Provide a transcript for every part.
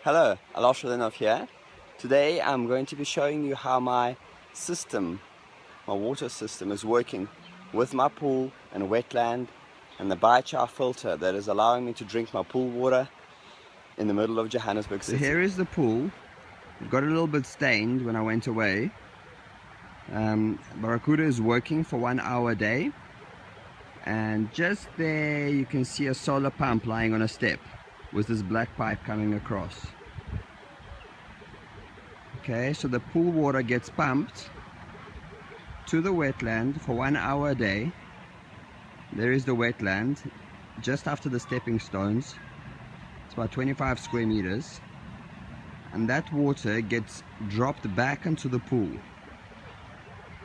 Hello, Alasha here. Today I'm going to be showing you how my water system is working with my pool and wetland and the biochar filter that is allowing me to drink my pool water in the middle of Johannesburg City. So here is the pool. It got a little bit stained when I went away. Barracuda is working for 1 hour a day, and just there you can see a solar pump lying on a step with this black pipe coming across. Okay, so the pool water gets pumped to the wetland for 1 hour a day. There is the wetland just after the stepping stones. It's about 25 square meters, and that water gets dropped back into the pool.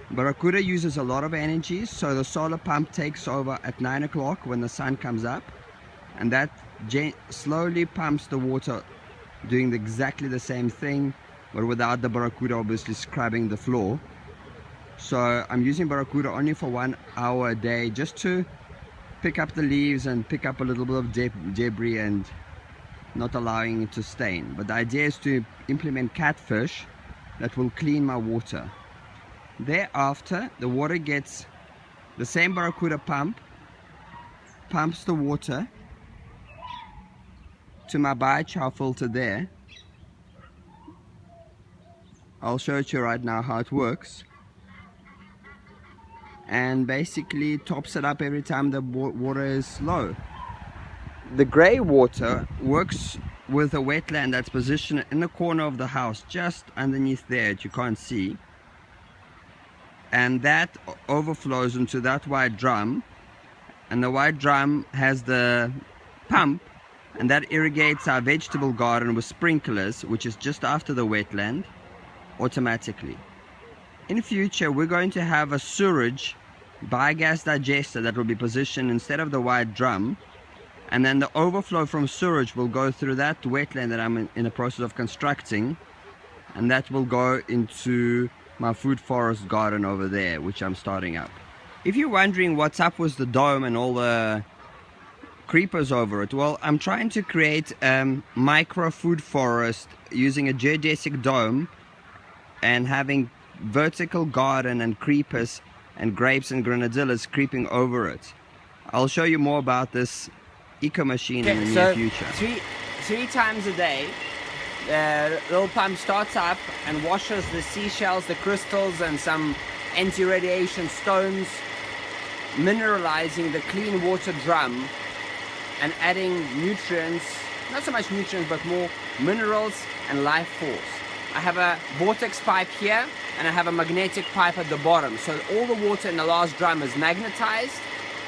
Barracuda uses a lot of energy, so the solar pump takes over at 9 o'clock when the sun comes up, and that slowly pumps the water, doing exactly the same thing, but without the Barracuda obviously scrubbing the floor. So I'm using Barracuda only for 1 hour a day, just to pick up the leaves and pick up a little bit of debris and not allowing it to stain. But the idea is to implement catfish that will clean my water. Thereafter, the water gets, the same Barracuda pumps the water to my biochar filter there. I'll show it to you right now how it works, and basically tops it up every time the water is low. The grey water works with a wetland that's positioned in the corner of the house, just underneath there that you can't see, and that overflows into that white drum, and the white drum has the pump, and that irrigates our vegetable garden with sprinklers, which is just after the wetland, automatically. In future, we're going to have a sewage biogas digester that will be positioned instead of the white drum, and then the overflow from sewage will go through that wetland that I'm in the process of constructing, and that will go into my food forest garden over there, which I'm starting up. If you're wondering what's up with the dome and all the creepers over it, well, I'm trying to create micro food forest using a geodesic dome and having vertical garden and creepers and grapes and grenadillas creeping over it. I'll show you more about this eco machine in the near future. Three times a day, the little pump starts up and washes the seashells, the crystals, and some anti-radiation stones, mineralizing the clean water drum and adding nutrients, not so much nutrients, but more minerals and life force. I have a vortex pipe here, and I have a magnetic pipe at the bottom. So all the water in the last drum is magnetized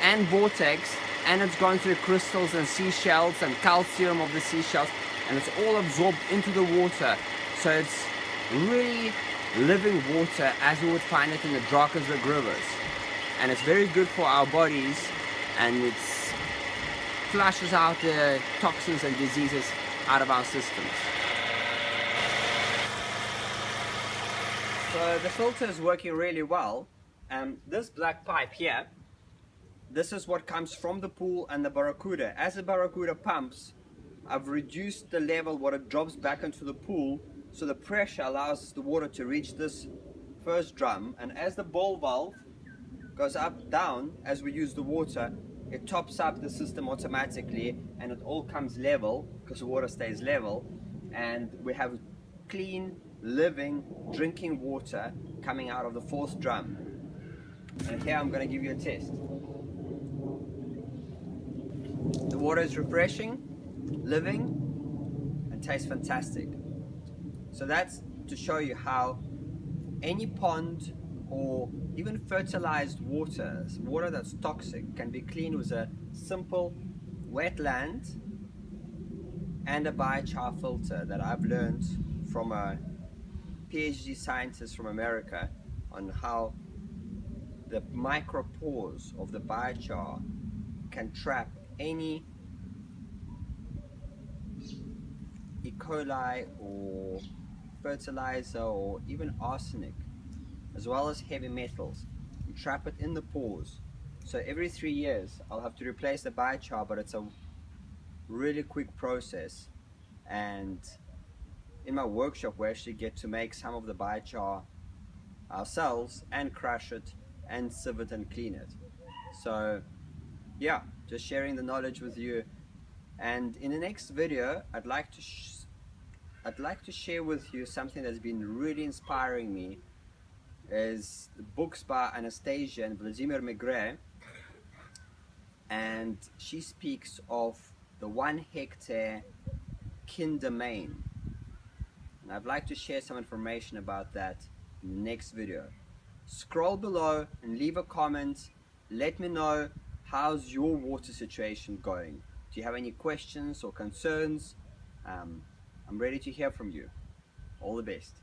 and vortex, and it's gone through crystals and seashells and calcium of the seashells, and it's all absorbed into the water. So it's really living water as we would find it in the Drakensberg rivers. And it's very good for our bodies, and it flushes out the toxins and diseases out of our systems. So the filter is working really well, and this black pipe here, this is what comes from the pool and the Barracuda. As the Barracuda pumps, I've reduced the level what it drops back into the pool, so the pressure allows the water to reach this first drum, and as the ball valve goes up, down, as we use the water, it tops up the system automatically, and it all comes level because the water stays level, and we have clean, living, drinking water coming out of the fourth drum. And here I'm going to give you a test. The water is refreshing, living, and tastes fantastic. So that's to show you how any pond or even fertilized water that's toxic, can be cleaned with a simple wetland and a biochar filter that I've learned from a PhD scientist from America on how the micropores of the biochar can trap any E. coli or fertilizer or even arsenic, as well as heavy metals, and trap it in the pores. So every 3 years I'll have to replace the biochar, but it's a really quick process, and in my workshop we actually get to make some of the biochar ourselves and crush it and sieve it and clean it. So yeah, just sharing the knowledge with you. And in the next video I'd like to share with you something that's been really inspiring me, is the books by Anastasia and Vladimir Maigret, and she speaks of the 1 hectare kin domain, and I'd like to share some information about that in the next video. Scroll below and leave a comment. Let me know, how's your water situation going? Do you have any questions or concerns? I'm ready to hear from you. All the best.